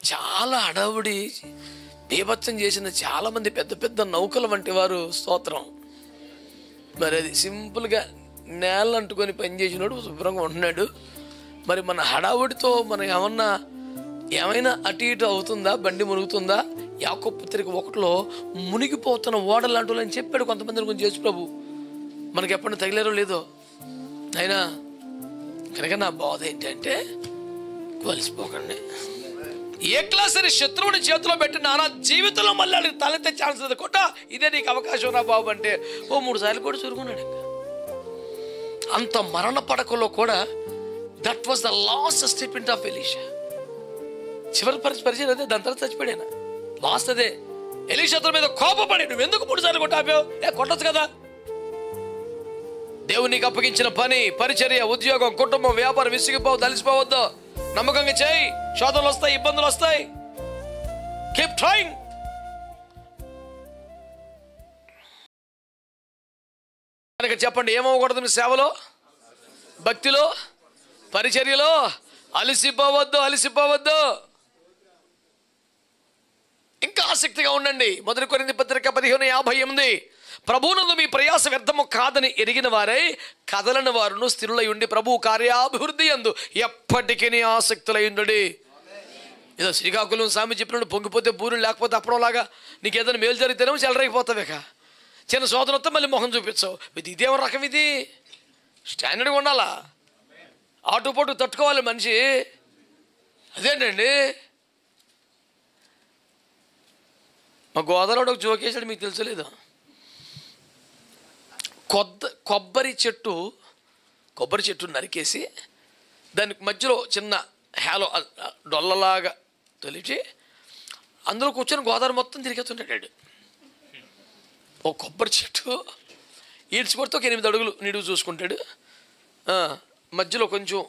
చాలా హడావుడి బీభత్సం చేసిన చాలామంది పెద్ద పెద్ద నౌకల వంటి వారు స్తోత్రం. మరి అది సింపుల్గా నేల అంటుకొని పనిచేసినాడు శుభ్రంగా ఉంటున్నాడు. మరి మన హడావుడితో మనం ఏమైనా అటు ఇటు అవుతుందా? బండి మునుగుతుందా? యాకోబు పత్రిక 1లో మునిగిపోతున్న ఓడలాంటి అని చెప్పాడు కొంతమంది గురించి యేసు ప్రభు. మనకి ఎప్పుడైనా తగిలేరో లేదో అయినా కనుక నా బాధ ఏంటంటే కలిసిపోకండి. ఏ క్లాస్ అని శత్రువుని చేతిలో పెట్టి నానా జీవితంలో మళ్ళీ తలెత్తే ఛాన్స్ ఉంది కొట్ట, ఇదే నీకు అవకాశం రా బాబు అంటే 3 సార్లు కూడా చురుకున్నాడు. అంత మరణ పడకలో కూడా that was the last statement of Elisha. చివరి పరిచయం అదే, దాని తర్వాత చచ్చిపోయాను. లాస్ట్ అదే. ఎలీషా అతని మీద కోపపడి నువ్వు ఎందుకు 3 సార్లు కొట్టాపావు? కొట్టచ్చు కదా. దేవుడు నీకు అప్పగించిన పని, పరిచర్య, ఉద్యోగం, కుటుంబం, వ్యాపారం విసిగిపోవద్దు, అలసిపోవద్దు. నమ్మకంగా చేయి. శోధనలు వస్తాయి, ఇబ్బందులు వస్తాయి. Keep trying. కనుక చెప్పండి, ఏమవ్వకూడదు మీ సేవలో, భక్తిలో, పరిచర్యలో? అలసిపోవద్దు. ఇంకా ఆసక్తిగా ఉండండి. 1 కొరింథీ పత్రిక 15:58 ప్రభువునందు మీ ప్రయాస వ్యర్థము కాదని ఎరిగిన వారై కదలని వారును స్థిరులై ఉండి ప్రభు కార్యాభివృద్ధి యందు ఎప్పటికీ ఆసక్తులై ఉండుడి. ఏదో శ్రీకాకుళం స్వామి చెప్పినట్టు పొంగిపోతే బూరు లేకపోతే అప్పడంలాగా నీకు ఏదైనా మేలు జరిగితేనేమో చెలరైపోతావేక. చిన్న శోధన వస్తే మళ్ళీ మొహం చూపించావు. ఇదేమో రకం, ఇది స్టాండర్డ్గా ఉండాలా? ఆటుపోటు తట్టుకోవాలి మనిషి. అదేంటండి మా గోదావరిలో ఒక జోకేసాడు, మీకు తెలుసలేదు. కొబ్బరి చెట్టు నరికేసి దానికి మధ్యలో చిన్న హ్యాలో డొల్లలాగా తొలిచి అందులో కూర్చొని గోదావరి మొత్తం తిరిగేస్తుంటాడు. ఓ కొబ్బరి చెట్టు ఈడ్చికొడితే ఒక 8 అడుగులు నిడువు చూసుకుంటాడు. మధ్యలో కొంచెం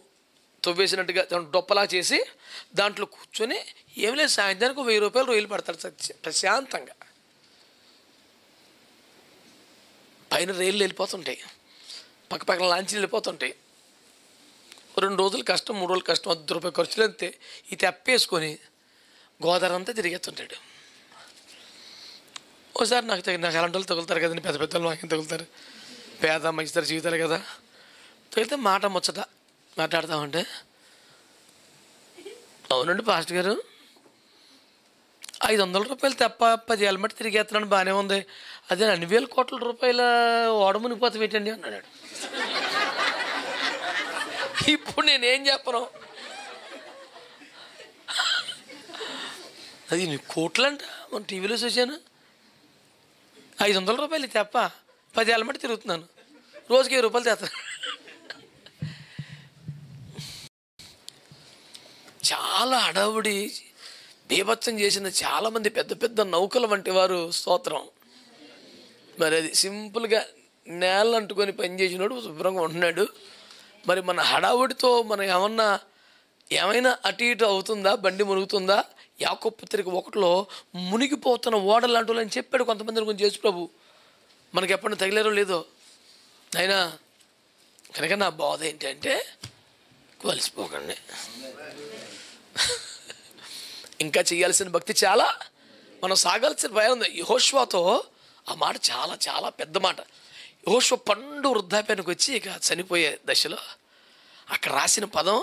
తవ్వేసినట్టుగా డొప్పలా చేసి దాంట్లో కూర్చొని ఏం లేదు, సాయంత్రానికి 1000 రూపాయలు రొయ్యలు పడతాడు ప్రశాంతంగా. పైన రైళ్ళు వెళ్ళిపోతుంటాయి, పక్కన లాంచీలు వెళ్ళిపోతుంటాయి. 2 రోజులు కష్టం, 3 రోజులు కష్టం, 10 రూపాయలు ఖర్చులు అంతే. ఈ తెప్పేసుకొని గోదావరి అంతా తిరిగేస్తుంటాడు. ఓసారి నాకు అలాంటి వాళ్ళు తగులుతారు కదండి, పెద్ద పెద్ద వాళ్ళు నాకేం తగులుతారు, పేద మంచితర జీవితాలు కదా. తగిలితే మాట ముచ్చట మాట్లాడతామంటే, అవునండి పాస్టర్ గారు 500 రూపాయలు తప్ప 10 ఏళ్ళ మట్టి తిరిగేస్తున్నాను, బాగానే ఉంది. అదే 2,000 కోట్ల రూపాయల ఓడమునిపోతాం ఏంటండి అన్నాడు. ఇప్పుడు నేనేం చెప్పను? అది నీ కోట్లంట, మన టీవీలో చూశాను. 500 రూపాయలు తప్ప 10 ఏళ్ళ మట్టి తిరుగుతున్నాను, రోజుకి 1000 రూపాయలు తెస్తాను. చాలా హడావుడి బీభత్సం చేసిన చాలామంది పెద్ద పెద్ద నౌకల వంటి వారు స్తోత్రం. మరి అది సింపుల్గా నేల అంటుకొని పనిచేసినాడు శుభ్రంగా ఉంటున్నాడు. మరి మన హడావుడితో మనం ఏమైనా అటు ఇటు అవుతుందా? బండి మునుగుతుందా? యాకోబు పత్రిక 1లో మునిగిపోతున్న ఓడలాంటి అని చెప్పాడు కొంతమంది గురించి యేసు ప్రభు. మనకి ఎప్పుడైనా తగిలేరో లేదో అయినా కనుక నా బాధ ఏంటంటే కలిసిపోకండి. ఇంకా చేయాల్సిన భక్తి చాలా, మనం సాగాల్సిన భయం ఉంది. యెహోషువతో ఆ మాట చాలా చాలా పెద్ద మాట. యెహోషువ పండు వృద్ధాప్యానికి వచ్చి ఇక చనిపోయే దశలో అక్కడ రాసిన పదం,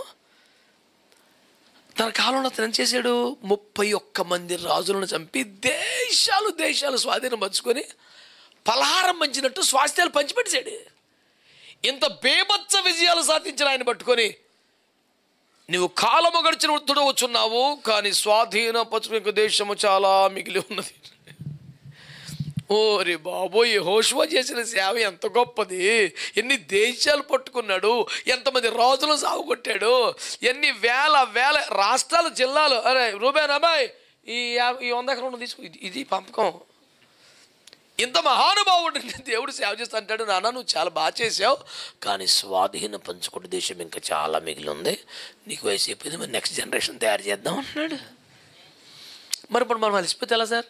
తన కాలంలో తను ఏం చేశాడు? 31 మంది రాజులను చంపి దేశాలు స్వాధీనం పంచుకొని పలహారం పంచినట్టు స్వాస్థ్యాలు పంచిపెట్టేశాడు. ఇంత బేభత్స విజయాలు సాధించిన ఆయన పట్టుకొని, నువ్వు కాలము గడిచిన వృద్ధుడు వచ్చున్నావు, కానీ స్వాధీన పరచుకునే దేశము చాలా మిగిలి ఉన్నది. ఓరి బాబోయ్, యెహోషువ చేసిన సేవ ఎంత గొప్పది! ఎన్ని దేశాలు పట్టుకున్నాడు, ఎంతమంది రాజులను సాగుకొట్టాడు, ఎన్ని వేల రాష్ట్రాలు, జిల్లాలు. అరే రూబేన్ అబ్బాయి, ఈ 100 ఎకరం తీసుకో, ఇది పంపకం. ఇంత మహానుభావుడు దేవుడు సేవ చేస్తా అంటాడు. నాన్న నువ్వు చాలా బాగా చేసావు, కానీ స్వాధీన పంచుకునే దేశం ఇంకా చాలా మిగిలి ఉంది, నీకు వయసు అయిపోయింది, మరి నెక్స్ట్ జనరేషన్ తయారు చేద్దాం అంటున్నాడు. మరి ఇప్పుడు మనం అలసిపోతే ఎలా సార్?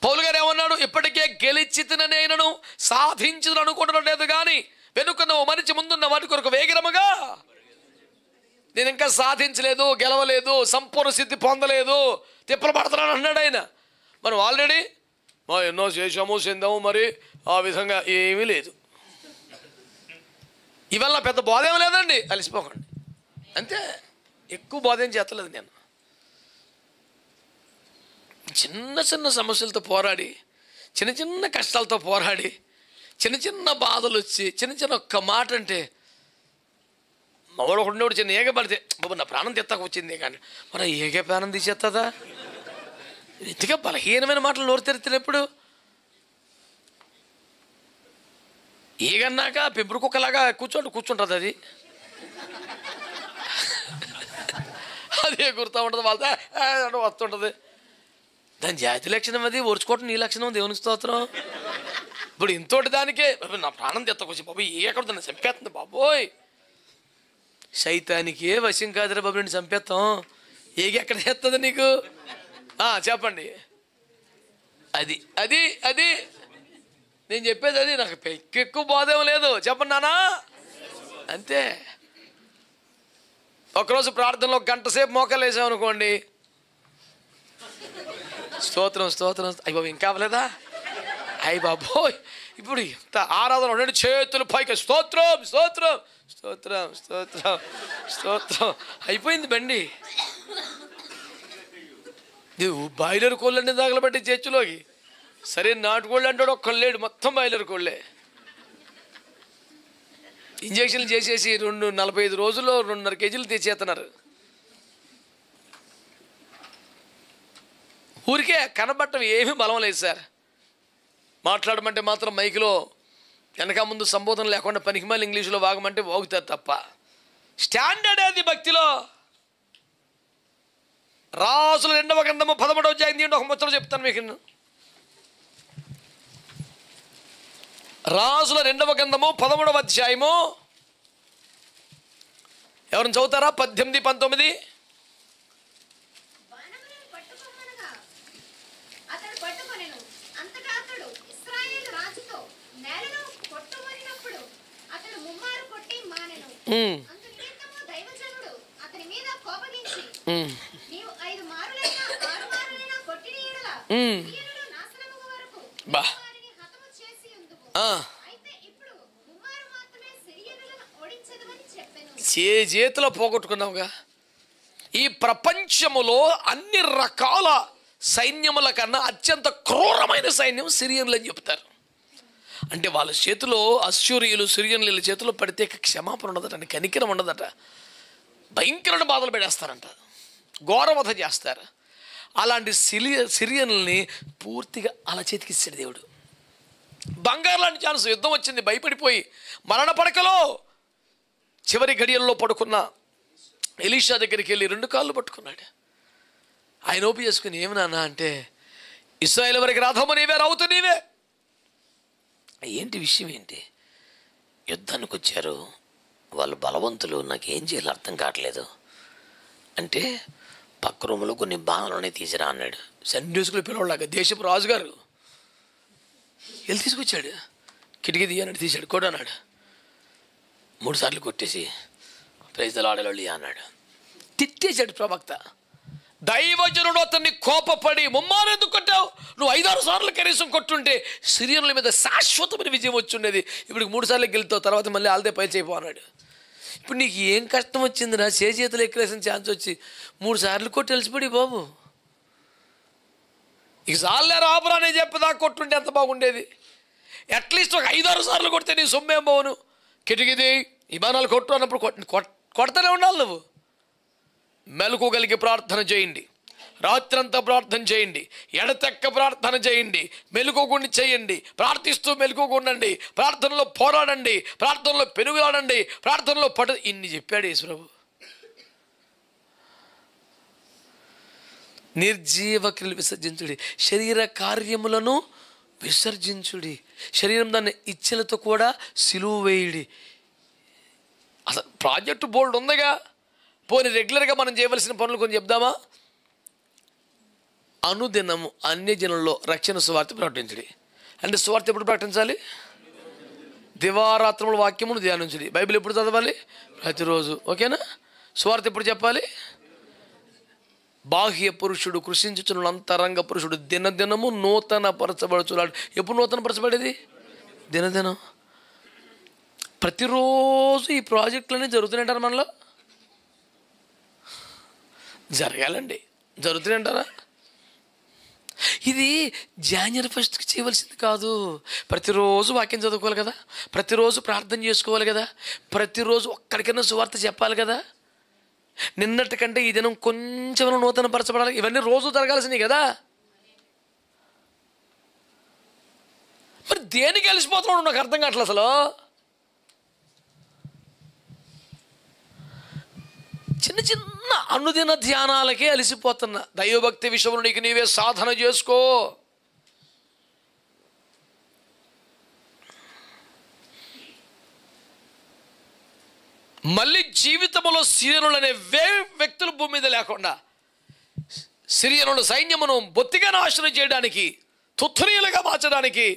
పౌలు గారు ఏమన్నాడు? ఇప్పటికే గెలిచితిననేనను సాధించుదని అనుకోవడం లేదు, కానీ వెనుకన్న మనిషి ముందున్న వాటి కొరకు వేగిరముగా నేను ఇంకా సాధించలేదు, గెలవలేదు, సంపూర్ణ సిద్ధి పొందలేదు, తిప్పలు పడుతున్నాను అన్నాడు ఆయన. మనం ఆల్రెడీ ఎన్నో చేసాము, చెందాము, మరి ఆ విధంగా ఏమీ లేదు. ఇవల్ల పెద్ద బోధ ఏమీ లేదండి, అలసిపోకండి అంతే. ఎక్కువ బోధ ఏం చేస్తలేదు నేను. చిన్న చిన్న సమస్యలతో పోరాడి, చిన్న చిన్న కష్టాలతో పోరాడి, చిన్న చిన్న బాధలు వచ్చి, చిన్న చిన్న ఒక్క మాట అంటే మగవాడు ఉండేవాడు చిన్న ఏగ పడితే బాబు నా ప్రాణం తెత్తాక వచ్చింది, కానీ మరి ఏగే ప్రాణం తీసేస్తుందా? ఇంతగా బలహీనమైన మాటలు నోరు తెరిచినప్పుడు ఏగన్నాక పెంపుడు కుక్కలాగా కూర్చుంటుంది. అది ఎగురుతూ ఉంటుంది, వాళ్ళతో వస్తుంటుంది. దాని జాతి లక్షణం అది, ఓర్చుకోవటం నీ లక్షణం. దేవునికి స్తోత్రం. ఇప్పుడు ఇంతోటి దానికే నా ప్రాణం తెత్తకొచ్చి బాబు ఎక్కడ దాన్ని చంపేస్తుంది బాబోయ్. సైతానికే వశం కాదురా బాబు, నేను చంపేస్తాం. ఏగి ఎక్కడ తెస్తుంది నీకు? చెప్పండి. అది అది అది నేను చెప్పేది అది. నాకు ఎక్కువ బోధం లేదు, చెప్పండి నానా అంతే. ఒకరోజు ప్రార్థనలో 1 గంట సేపు మోకాలు వేసామనుకోండి, స్తోత్రం స్తోత్రం, అయ్యి బాబు ఇంకా అవ్వలేదా? అయ్యి బాబోయ్ ఇప్పుడు ఇంత ఆరాధన ఉండండి, చేతులు పైకి స్తోత్రం స్తోత్రం స్తోత్రం స్తోత్రం స్తోత్రం అయిపోయింది బండి. నువ్వు బాయిలర్ కోళ్ళని తగలబెట్టి చర్చిలోకి, సరే నాటుకోళ్ళు అంటాడు ఒక్కళ్ళేడు, మొత్తం బాయిలర్ కోళ్ళే. ఇంజక్షన్లు చేసేసి 45 రోజుల్లో 2.5 కేజీలు తెచ్చేస్తున్నారు. ఊరికే కనబట్టం ఏమీ బలం లేదు సార్. మాట్లాడమంటే మాత్రం మైకులో వెనక ముందు సంబోధన లేకుండా పనికిమాలి ఇంగ్లీషులో వాగమంటే వాగుతారు తప్ప స్టాండర్డ్ అది భక్తిలో. రాజుల 2వ గ్రంథము 13వ అధ్యాయం ఒక ముచ్చట చెప్తాను మీకు. రాజుల 2వ గ్రంథము 13వ అధ్యాయము ఎవరిని చదువుతారా? 18, 19. బా చేతిలో పోగొట్టుకున్నావుగా. ఈ ప్రపంచములో అన్ని రకాల సైన్యముల కన్నా అత్యంత క్రూరమైన సైన్యం సిరియన్లు అని చెప్తారు. అంటే వాళ్ళ చేతిలో అశ్షూరియులు సిరియన్ల చేతిలో పడితే క్షమాపణ ఉండదట, కనికరం ఉండదట. భయంకరమైన బాధలు పెడేస్తారంట, ఘోరవధ చేస్తారు. అలాంటి సిరియన్లని పూర్తిగా అలా చేతికి ఇస్తాడు దేవుడు. బంగారు లాంటి ఛాన్స్. యుద్ధం వచ్చింది, భయపడిపోయి మరణ పడకలో చివరి గడియల్లో పడుకున్న ఎలీషా దగ్గరికి వెళ్ళి 2 కాళ్ళు పట్టుకున్నాడు. ఆయన ఓపి చేసుకుని ఏమి నాన్న అంటే, ఇశ్రాయేలు వరకు రాధమ్మ నీవే, రావుతూ నీవే. ఏంటి విషయం ఏంటి? యుద్ధానికి వచ్చారు వాళ్ళు, బలవంతులు, నాకేం చేయాలో అర్థం కావట్లేదు అంటే, పక్క రూములో కొన్ని బాణాలనే తీసిరా అన్నాడు. సండ్యూసుకులు పిలవలాగా దేశపు రాజుగారు వెళ్ళి తీసుకొచ్చాడు. కిటికీ తీయన్నాడు, తీశాడు, కొట్టన్నాడు. 3 సార్లు కొట్టేసి ప్రైజ్ ద లార్డ్ హల్లెలూయా అన్నాడు. తిట్టేశాడు ప్రవక్త. దైవజనుడు అతన్ని కోపపడి, ముమ్మారు ఎందుకు కొట్టావు? నువ్వు 5-6 సార్లు కనీసం కొట్టుంటే సిరియన్ల మీద శాశ్వతమైన విజయం వచ్చి ఉండేది. ఇప్పుడు 3 సార్లు గెలుతావు, తర్వాత మళ్ళీ ఆల్దే పై చేయిపో అన్నాడు. ఇప్పుడు నీకు ఏం కష్టం వచ్చిందిరా? చేతులు ఎక్కలేసిన ఛాన్స్ వచ్చి 3 సార్లు కొట్టి తెలిసిపడి బాబు, ఇక సార్లే రాబురా నేను చెప్పదా కొట్టుంటే ఎంత బాగుండేది. అట్లీస్ట్ ఒక 5-6 సార్లు కొడితే నీ సొమ్మేం బావును. కిటికీది విమానాలు కొట్టు అన్నప్పుడు కొడతానే ఉండాలి. నువ్వు మెలకుగలిగి ప్రార్థన చేయండి, రాత్రంతా ప్రార్థన చేయండి, ఎడతెక్క ప్రార్థన చేయండి, మెలుకోకుండా చేయండి, ప్రార్థిస్తూ మెలుకోకుండండి, ప్రార్థనలో పోరాడండి, ప్రార్థనలో పెనుగులాడండి, ప్రార్థనలో ఇన్ని చెప్పాడు యేసుప్రభు. నిర్జీవ క్రియలు విసర్జించుడి, శరీర కార్యములను విసర్జించుడి, శరీరం దాన్ని ఇచ్చలతో కూడా సిలువ వేయుడి. అసలు ప్రాజెక్టు బోల్డ్ ఉందిగా. పోనీ రెగ్యులర్గా మనం చేయవలసిన పనులు కొంచెం చెప్దామా? అనుదినము అన్యజనుల్లో రక్షణ సువార్త ప్రకటించుడి. అంటే సువార్త ఎప్పుడు ప్రకటించాలి? దివారాత్రముల వాక్యమును ధ్యానించుడి. బైబిల్ ఎప్పుడు చదవాలి? ప్రతిరోజు. ఓకేనా? సువార్త ఎప్పుడు చెప్పాలి? బాహ్య పురుషుడు కృషించుచున్న అంతరంగ పురుషుడు దినదినము నూతన పరచబడుచున్నాడు. ఎప్పుడు నూతన పరచబడేది? దినదినం. ప్రతిరోజు ఈ ప్రాజెక్టులన్నీ జరుగుతున్నాయంటారా మనలో? జరగాలండి. జరుగుతున్నాయంటారా? ఇది జనవరి 1కి చేయవలసింది కాదు. ప్రతిరోజు వాక్యం చదువుకోవాలి కదా, ప్రతిరోజు ప్రార్థన చేసుకోవాలి కదా, ప్రతిరోజు ఒక్కడికైనా సువార్త చెప్పాలి కదా. నిన్నటి కంటే ఈ దినం కొంచెం నూతన పరచబడాలి. ఇవన్నీ రోజు జరగాల్సినవి కదా. మరి దేనికి కలిసిపోతున్నాడు నాకు అర్థం కావట్లేదు అసలు. చిన్న చిన్న అనుదిన ధ్యానాలకే అలసిపోతున్నా. దైవభక్తి విషయంలో నీకు నీవే సాధన చేసుకో. మళ్ళీ జీవితంలో సిరియనులు అనే వ్యక్తులు భూమి మీద లేకుండా సిరియనుల సైన్యమును బొత్తిగా నాశనం చేయడానికి, తుత్తునీయులుగా మార్చడానికి,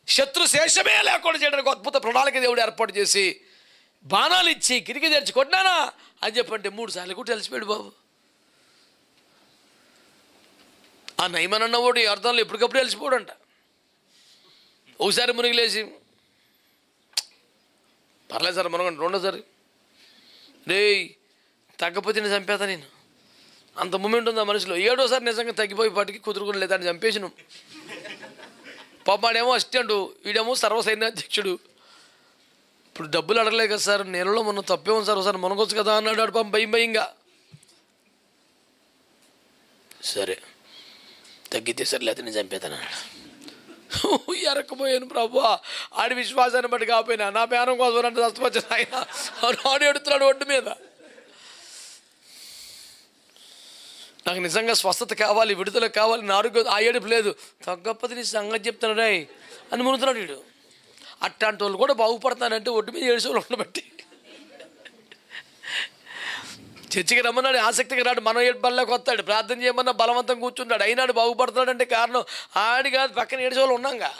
శత్రు శేషమే లేకుండా చేయడానికి అద్భుత ప్రణాళిక దేవుడు ఏర్పాటు చేసి బాణాలు ఇచ్చి కిటికీ తెరిచి కొట్టినానా అని చెప్పంటే 3 సార్లు కూడా తెలిసిపోయాడు బాబు. ఆ నయమన్ అన్నవాడు ఈ అర్థంలో ఎప్పటికప్పుడు తెలిసిపోడంట. ఒకసారి మునిగిలేసి పర్లేదు సార్ మనకండి, రెండోసారి రే తగ్గపోతే నేను చంపేతా, నేను అంత మూమెంట్ ఉంది ఆ మనిషిలో. 7వసారి నిజంగా తగ్గిపోయి పాటికి కుదురుకుని లేదని చంపేసినాం. పాపమాడేమో అసిస్టెంట్, వీడేమో సర్వసైన్యాధ్యక్షుడు. ఇప్పుడు డబ్బులు అడగలేదు కదా సార్, నెలలో మొన్న తప్పేమో సార్, ఒకసారి మనకొచ్చు కదా అన్నాడు. ఆడు పాపం భయంగా సరే తగ్గితే సరే లేకపోతే నేను చంపేతాను అన్నాడు. ఎరకపోయాను ప్రభు. ఆడి విశ్వాసాన్ని బట్టి కాకపోయినా నా పేరం కోసం అంటే చచ్చిపోచ్చాను ఆయన. ఆడు ఎడుతున్నాడు ఒడ్డు మీద. నాకు నిజంగా స్వస్థత కావాలి, విడుదల కావాలి, నా ఆరోగ్యం ఆ ఏడుపు లేదు. తగ్గకపోతే నీ సంగతి చెప్తాను రే అని మునుతున్నాడు వీడు. అట్లాంటి వాళ్ళు కూడా బాగుపడతానంటే ఒడ్డు మీద 7 రోజులు ఉండబట్టి చర్చికి రమ్మన్నాడు, ఆసక్తిగా రాడు. మనం 7 బళ్ళకి వస్తాడు, ప్రార్థన చేయమన్నా బలవంతం కూర్చుంటాడు. అయినాడు బాగుపడతాడంటే కారణం ఆడి కాదు, పక్కన 7 రోజులు ఉన్నాంగా.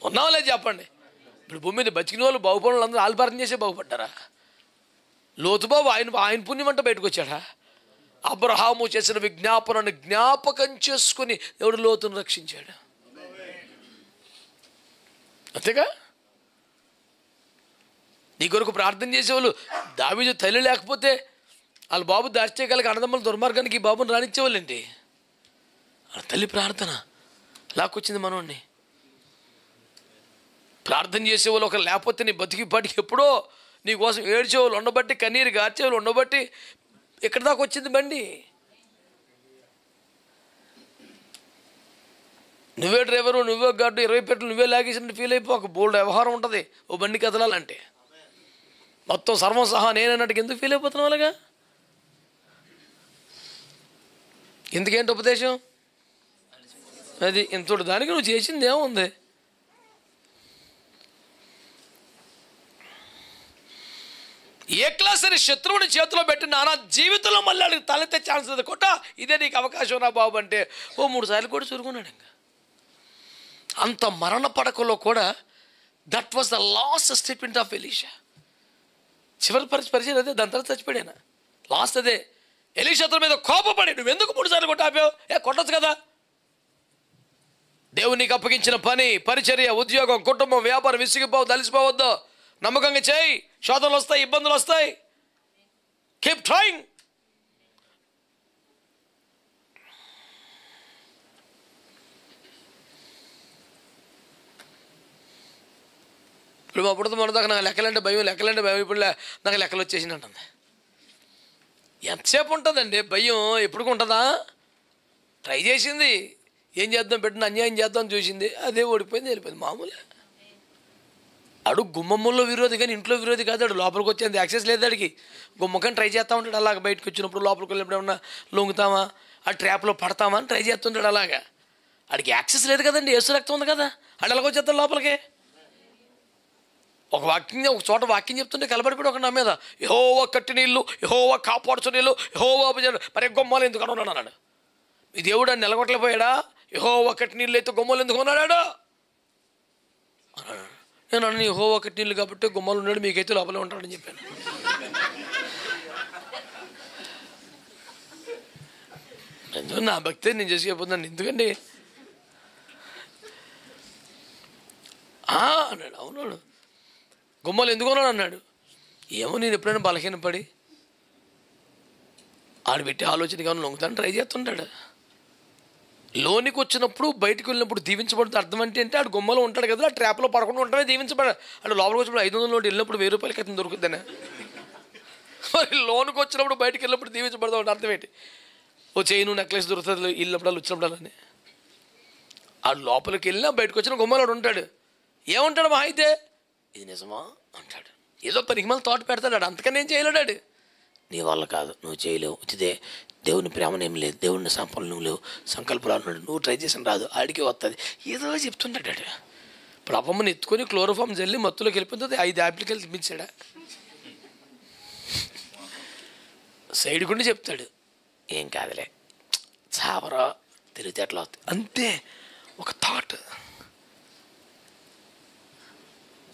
ఉన్నావా లేదు చెప్పండి. ఇప్పుడు భూమి మీద బతికిన వాళ్ళు బాగుపడిన అందరూ ఆల్పార్థన చేసే బాగుపడ్డారా? లోతుబాబు ఆయన పుణ్యం అంట బయటకు వచ్చాడా? అబ్రహాము చేసిన విజ్ఞాపనను జ్ఞాపకం చేసుకుని ఎవడు లోతును రక్షించాడు. అంతేగా. నీ కొరకు ప్రార్థన చేసేవాళ్ళు దావీదు తల్లి లేకపోతే వాళ్ళ బాబు దాచేయగలిగి అన్నదమ్ముల దుర్మార్గానికి ఈ బాబుని రానిచ్చేవాళ్ళండి. వాళ్ళ తల్లి ప్రార్థన లాక్కొచ్చింది మనోడిని. ప్రార్థన చేసేవాళ్ళు ఒక లేకపోతే నీ బతికి పాటికి ఎప్పుడో నీ కోసం ఏడ్చేవాళ్ళు ఉండబట్టి, కన్నీరు గార్చేవాళ్ళు ఉండబట్టి ఎక్కడి దాకా వచ్చింది బండి. నువ్వే డ్రైవరు, నువ్వే గార్డు, 20 పెట్లు నువ్వే లాగేసినట్టు ఫీల్ అయిపో. ఒక బోల్డ్ వ్యవహారం ఉంటుంది ఓ బండి కదలాలంటే. మొత్తం సర్వం సహా నేనన్నట్టుగా ఎందుకు ఫీల్ అయిపోతున్నావు అలాగా? ఎందుకేంటి ఉపదేశం అది? ఇంతటి దానికి నువ్వు చేసింది ఏముంది? ఏ క్లాస్ అని శత్రువుని చేతిలో పెట్టి నానా జీవితంలో మళ్ళీ అడిగి తలెత్తే ఛాన్స్ లేదు. కొట్ట ఇదే నీకు అవకాశం నా బాబు అంటే 3 సార్లు కూడా చురుకున్నాడు. ఇంకా అంత మరణ పడకలో కూడా that was the last statement of Elisha. చివరి పరిచయం అదే, దాని తర్వాత చచ్చిపోయాను. లాస్ట్ అదే. ఎలీషా అతని మీద కోపపడి నువ్వు ఎందుకు 3 సార్లు కొట్టాపావు? కొట్టచ్చు కదా. దేవుడు నీకు అప్పగించిన పని, పరిచర్య, ఉద్యోగం, కుటుంబం, వ్యాపారం విసిగిపోవు, తలిసిపోవద్దు. నమ్మకంగా చేయి. శోధనలు వస్తాయి, ఇబ్బందులు వస్తాయి. Keep trying. ఇప్పుడు మా పుడత మొన్నదాకా నాకు లెక్కలంటే భయం, ఇప్పుడు నాకు లెక్కలు వచ్చేసింది అంటుంది. ఎంతసేపు ఉంటుందండి భయం? ఎప్పుడు ఉంటుందా? ట్రై చేసింది, ఏం చేద్దాం, పెట్టిన అన్యాయం చేద్దాం చూసింది, అదే ఓడిపోయింది, వెళ్ళిపోయింది. మామూలే. అడు గుమ్మమ్మల్లో విరోధి కానీ ఇంట్లో విరోధి కాదు. అడు లోపలికి వచ్చేంత యాక్సెస్ లేదు అడిగి. గుమ్మకని ట్రై చేస్తూ ఉంటాడు. అలాగ బయటకు వచ్చినప్పుడు లోపలికి వెళ్ళినప్పుడు ఏమన్నా లొంగుతామా, ఆ ట్రాప్లో పడతామా అని ట్రై చేస్తుంటాడు. అలాగా అడిగి యాక్సెస్ లేదు కదండి, యేసు రక్తం ఉంది కదా. అడు ఎలాగ వచ్చేస్తాడు లోపలికి. ఒక చోట వాక్యం చెప్తుంటే కలబడిపోయి ఒక నా మీద యెహోవా కట్టి నీళ్ళు, యెహోవా కాపాడుచు నీళ్ళు, యెహోవా మరి గొమ్మాలు ఎందుకు అన్నాడు అన్నాడు. మీ దేవుడు అని నిలగొట్టలేకపోయాడా? యెహోవా కట్టి నీళ్ళు అయితే గొమ్మలు ఎందుకు అన్నాడు అన్నాడు. నేను అన్న యెహోవా కట్టినీళ్ళు కాబట్టి గుమ్మలు ఉన్నాడు, మీకైతే లోపలే ఉంటాడని చెప్పాను. నా భక్తి నేను చేసుకెళ్ళిపోతున్నాను, ఎందుకండి అన్నాడు. అవునాడు, గుమ్మలు ఎందుకు ఉన్నాడు అన్నాడు. ఏమో నేను ఎప్పుడైనా బలహీనపడి ఆడు పెట్టి ఆలోచన కానీ లొంగుతాను ట్రై చేస్తుంటాడు. లోనికి వచ్చినప్పుడు బయటకు వెళ్ళినప్పుడు దీవించబడితే అర్థం అంటే ఆడు గుమ్మలో ఉంటాడు కదా, ఆ ట్రాప్లో పడకుండా ఉంటామే దీవించబడ. అటు లోపలికి వచ్చినప్పుడు 500 నోటు వెళ్ళినప్పుడు 1000 రూపాయలకి అతను దొరుకుతుందనే. మరి లోనికి వచ్చినప్పుడు బయటకు వెళ్ళినప్పుడు దీవించబడతాం అంటే అర్థం ఏంటి? ఓ చైను నెక్లెస్ దొరుకుతుంది వెళ్ళినప్పుడు వచ్చినప్పుడు అని. ఆడు లోపలికి వెళ్ళినా బయటకు వచ్చిన గుమ్మలో ఉంటాడు. ఏమంటాడు మా అయితే, ఇది నిజమా అంటాడు. ఏదో పనికి మళ్ళీ తోట పెడతాడు, అంతకని ఏం చేయలేడాడు. నీ వల్ల కాదు, నువ్వు చేయలేవు, ఇదే దేవుని ప్రేమనేం లేదు, దేవుని సంపన్నం లేవు, సంకల్పాలు అన్నాడు, నువ్వు ట్రై చేసిన రాదు, ఆడికి వస్తుంది, ఏదో చెప్తుంటాడు. ఇప్పుడు అమ్మని ఎత్తుకొని క్లోరోఫామ్ జల్లి మత్తులోకి వెళ్ళిపోతుంది. 5 యాప్లికలు తిప్పించాడా, సైడ్ గుండి చెప్తాడు, ఏం కాదులే చావరా తిరిగితే ఎట్లా అవుతుంది అంతే, ఒక థాట్.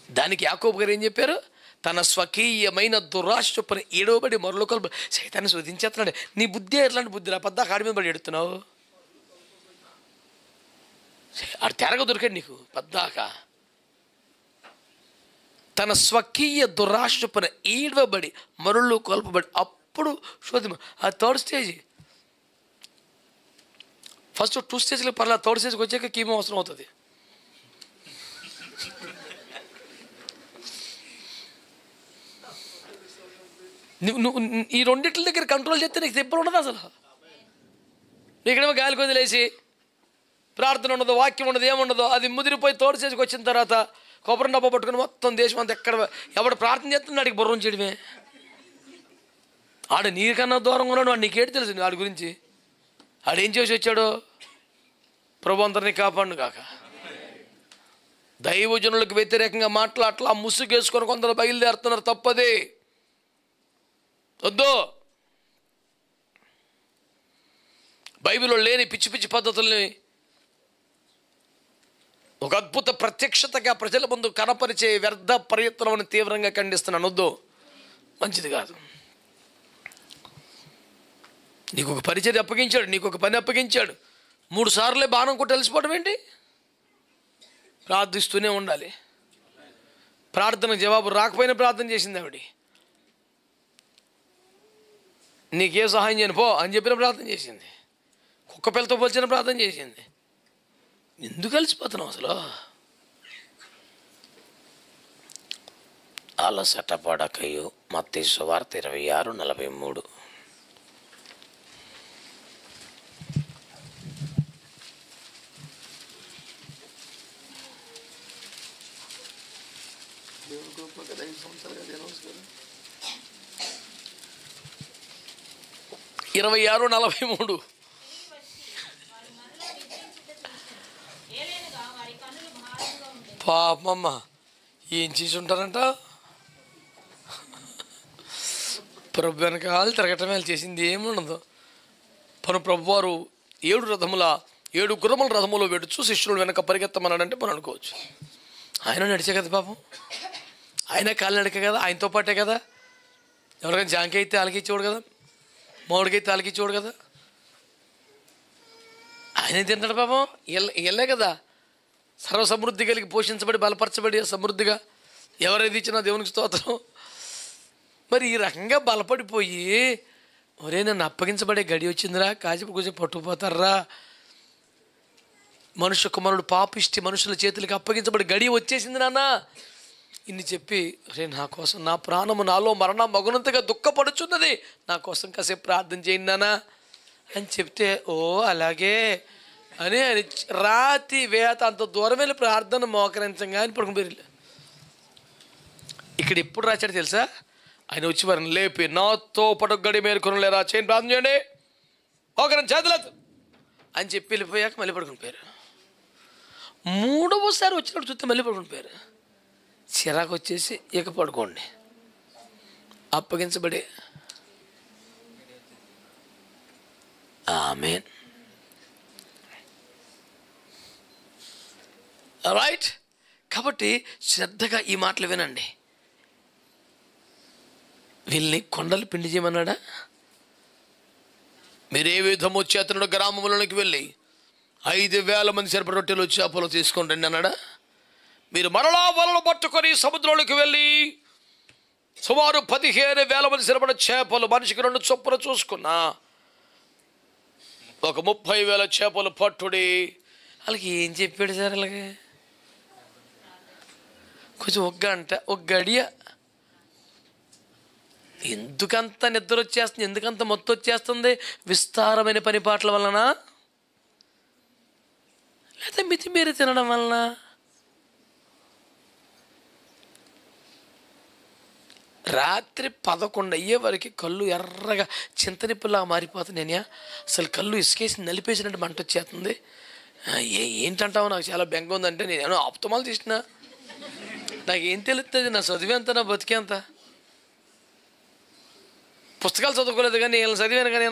దానికి యాకోబు గారు ఏం చెప్పారు? తన స్వకీయమైన దురాశ చొప్పున ఏడవబడి మరొకరు సైతాన్ని శోధించేస్తున్నాడు. నీ బుద్ధి ఎట్లాంటి బుద్ధి రా, పద్దా కాడి మీద పడి ఎడుతున్నావు, ఆడు తెరగ దొరికాడు నీకు పద్దాక. తన స్వకీయ దురాశ చొప్పున ఏడవబడి మరుళ్ళు కొల్పబడి అప్పుడు శోధి. ఆ థర్డ్ స్టేజ్. ఫస్ట్ 2 స్టేజ్లో పర్లేదు, థర్డ్ స్టేజ్కి వచ్చాక కీమో అవసరం అవుతుంది. నువ్వు ఈ రెండిట్ల దగ్గర కంట్రోల్ చేస్తే నీకు దెబ్బలు ఉండదు అసలు. నీకేమో గాలికి వదిలేసి ప్రార్థన ఉండదు, వాక్యం ఉండదు, ఏముండదు. అది ముదిరిపోయి తోడు చేసికి వచ్చిన తర్వాత కొబ్బరి డబ్బా పట్టుకుని మొత్తం దేశం అంతా ఎవడు ప్రార్థన చేస్తుంది ఆడికి బుర్రం చేయడమే. ఆడు నీకన్నా దూరంగా ఉన్నాడు, వాడు నీకేటి తెలుసు వాడి గురించి. ఆడేం చేసి వచ్చాడు? ప్రభు అందరినీ కాపాడు కాక. దైవజనులకు వ్యతిరేకంగా మాట్లాడట్లా ముసుగేసుకొని కొందరు బయలుదేరుతున్నారు, తప్పదే వద్దు. బైబిల్లో లేని పిచ్చి పిచ్చి పద్ధతుల్ని ఒక అద్భుత ప్రత్యక్షతగా ప్రజల ముందు కనపరిచే వ్యర్థ ప్రయత్నం తీవ్రంగా ఖండిస్తున్నాను. వద్దు, మంచిది కాదు. నీకు ఒక పరిచర్య అప్పగించాడు, నీకు ఒక పని అప్పగించాడు, 3 సార్లే బాణం కొట్టి తెలిసిపోవడం ఏంటి? ప్రార్థిస్తూనే ఉండాలి. ప్రార్థన జవాబు రాకపోయినా ప్రార్థన చేసింది ఆవిడ. నీకే సహాయం చేయను పో అని చెప్పిన ప్రార్థన చేసింది. కుక్క పిల్లతో పోల్చిన ప్రార్థన చేసింది. ఎందుకు కలిసిపోతున్నావు అసలు? అలసట పడకయు. మత్తయి సువార్త 26:43. పాపమ్మ ఏం చేసి ఉంటారంట? ప్రభు వెనకాల తిరగటమే చేసింది ఏముండదు. ప్రభు వారు 7 గుర్రముల రథములో వెడుచు శిష్యులు వెనక పరిగెత్తమన్నాడంటే మనం అనుకోవచ్చు. ఆయన నడిచే కదా పాపం, ఆయన కాలు నడికే కదా, ఆయనతో పాటే కదా. ఎవరికైనా జాంకి అయితే ఆలకిచ్చేవాడు కదా, మామిడికైతే ఆలకిచ్చేవాడు కదా. ఆయన తింటాడు పాపం, వెళ్ళే కదా సర్వసమృద్ధి కలిగి పోషించబడి బలపరచబడి సమృద్ధిగా ఎవరైతే ఇచ్చినా దేవునికి స్తోత్రం. మరి ఈ రకంగా బలపడిపోయి ఒరే నన్ను అప్పగించబడే గడి వచ్చిందిరా, కాసేపు కొంచెం పట్టుకుపోతారా, మనుష్య కుమారుడు పాపిష్టి మనుషుల చేతులకి అప్పగించబడి గడి వచ్చేసింది నాన్న ఇన్ని చెప్పి, రే నా కోసం నా ప్రాణము నాలో మరణం మగునంతగా దుఃఖపడుచున్నది, నా కోసం కాసేపు ప్రార్థన చేయండి నాన్న అని చెప్తే, ఓ అలాగే అని రాతి వేత అంత దూరం వెళ్ళి ప్రార్థన మోకరించంగా అని పడుకుని. ఇక్కడ ఎప్పుడు రాశాడు తెలుసా? ఆయన వచ్చి వారిని లేపి నాతో పడుకు గడి మేరుకొని లేరా, చేయని ప్రార్థన చేయండి, ఒకరిని చేతులేదు అని చెప్పి వెళ్ళిపోయాక మళ్ళీ పడుకుని పోయారు. 3వసారి వచ్చినప్పుడు చూస్తే మళ్ళీ పడుకుని పోయారు. చిరాకు వచ్చేసి ఇక పడుకోండి, అప్పగించబడి ఆమేన్. రైట్. కాబట్టి శ్రద్ధగా ఈ మాటలు వినండి. వీళ్ళని కొండలు పిండి చేయమన్నాడా? మీరు ఏ విధము చేతనుడు గ్రామములలోకి వెళ్ళి 5,000 మంది సరిపడ రొట్టెలు చేపలు తీసుకొని రండి అన్నాడా? మీరు మరలా వలలు పట్టుకొని సముద్రంలోకి వెళ్ళి సుమారు 15,000 మంది సరిపడ చేపలు మనిషికి 2 చొప్పున చూసుకున్నా ఒక 30,000 చేపలు పట్టుడి. వాళ్ళకి ఏం చెప్పాడు సార్? అలాగే కొంచెం ఒక గడియ ఎందుకంత నిద్ర వచ్చేస్తుంది, ఎందుకంత మొత్తం వచ్చేస్తుంది? విస్తారమైన పని పాటల వలన, లేదా మితిమీరి తినడం వలన? రాత్రి 11 అయ్యే వరకు కళ్ళు ఎర్రగా చింతనిప్పులా మారిపోతున్నాయా? అసలు కళ్ళు ఇసుకేసి నలిపేసినట్టు మంట వచ్చేస్తుంది. ఏంటంటావు? నాకు చాలా బెంగ ఉందంటే నేను ఆప్తమాలు తీసిన నాకేం తెలుస్తుంది? నా చదివేంత, నా బతికేంత. పుస్తకాలు చదువుకోలేదు కానీ నేను చదివాను. కానీ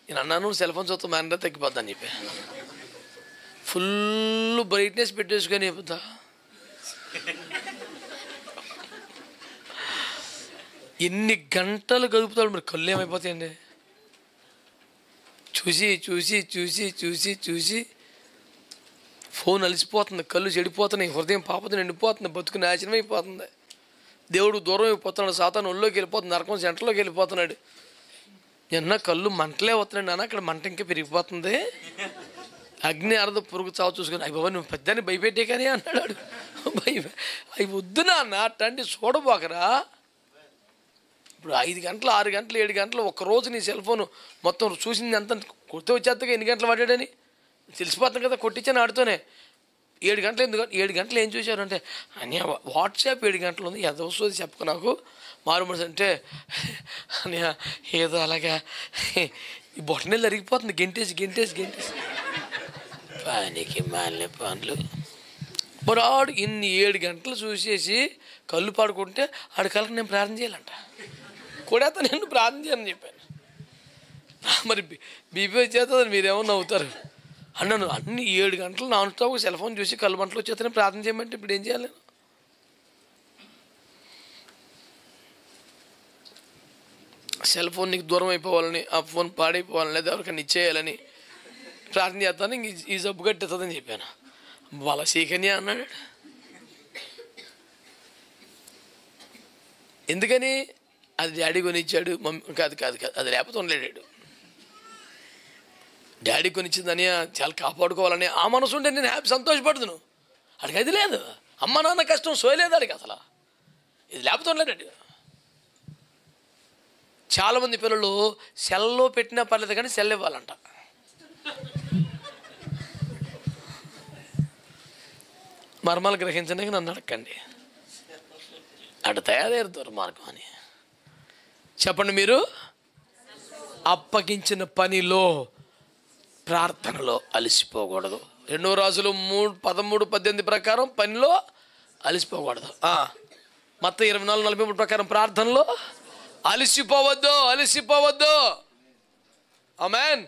నేను అన్నాను సెల్ ఫోన్ చదువుతా మ్యాన్ తగ్గిపోద్దని చెప్పి ఫుల్ బ్రైట్నెస్ పెట్టేసుకొని చెప్తా. ఎన్ని గంటలు గడుపుతాడు మరి, కళ్ళు ఏమైపోతాయండి? చూసి చూసి చూసి చూసి చూసి ఫోన్ అలసిపోతుంది, కళ్ళు చెడిపోతున్నాయి, హృదయం పాపతో నిండిపోతుంది, బతుకు నాశనం అయిపోతుంది, దేవుడు దూరం అయిపోతున్నాడు, సాతాను ఒళ్ళోకి వెళ్ళిపోతుంది, నరకం సెంటర్లోకి వెళ్ళిపోతున్నాడు. నిన్న కళ్ళు మంటలే అవుతున్నాడు నాన్న, అక్కడ మంట ఇంకా పెరిగిపోతుంది, అగ్ని అరద పురుగు చావు చూసుకొని అయ్యి బాబా నువ్వు పెద్దని భయపెట్టే కానీ అన్నాడు. అవి వద్దు నాన్న అట్టండి చూడబోకరా. ఇప్పుడు 5 గంటలు 6 గంటలు 7 గంటలు ఒక్కరోజు నీ సెల్ ఫోన్ మొత్తం చూసింది అంత కొడితే వచ్చేస్తాగా ఎన్ని గంటలు పడ్డాడని తెలిసిపోతుంది కదా, కొట్టించాను ఆడితోనే. 7 గంటలు ఎందుకు 7 గంటలు ఏం చూశారు అంటే అని వాట్సాప్ 7 గంటలు ఉంది, ఏదో వస్తుంది చెప్పకు నాకు మారు మనసు అంటే అని ఏదో అలాగా ఈ బొట్టనెళ్ళు అరిగిపోతుంది గెంటేసి గెంటేసి గెంటేసి పనికి మాలిన పనులు. మరి ఆడు ఇన్ని 7 గంటలు చూసేసి కళ్ళు పాడుకుంటే ఆడి కళ్ళకి నేను ప్రార్థన చేయాలంట, కూడా నేను ప్రార్థన చేయని చెప్పాను. మరి బీపీ వచ్చేస్తుంది మీరేమన్నా అవుతారు అన్నాను. అన్ని 7 గంటలు నాన్ స్టాప్ సెల్ ఫోన్ చూసి కళ్ళు మంటలు వచ్చేస్తానే ప్రార్థన చేయమంటే ఇప్పుడు ఏం చేయాలి? సెల్ ఫోన్ నీకు దూరం అయిపోవాలని, ఆ ఫోన్ పాడైపోవాలని, లేదా ఎవరికైనా ఇచ్చేయాలని ప్రార్థన చేస్తాను, ఇంక ఈ జబ్బు కట్టేస్తుందని చెప్పాను. వాళ్ళ సీకన్య అన్నాడు. ఎందుకని? అది డాడీ కొనిచ్చాడు, మమ్మీ కాదు కాదు కాదు అది లేకపోతే ఉండలేడాడు. డాడీ కొనిచ్చిందని చాలా కాపాడుకోవాలని ఆ మనసు ఉంటే నేను హ్యాపీ సంతోషపడుతును. అడిగి అది లేదు, అమ్మ నాన్న కష్టం సోయలేదు అడిగి అసలు, ఇది లేకపోతే ఉండలేడాడు. చాలామంది పిల్లలు సెల్లో పెట్టినా పర్లేదు కానీ సెల్ ఇవ్వాలంట. మర్మాలు గ్రహించడానికి నన్ను అడగండి, అటు తయారయ్యారు దుర్మార్గం అని. చెప్పండి, మీరు అప్పగించిన పనిలో ప్రార్థనలో అలసిపోకూడదు. 2 రాజులు 13:18 ప్రకారం పనిలో అలసిపోకూడదు. మత్తయి 24:43 ప్రకారం ప్రార్థనలో అలసిపోవద్దు, అలసిపోవద్దు. ఆమేన్.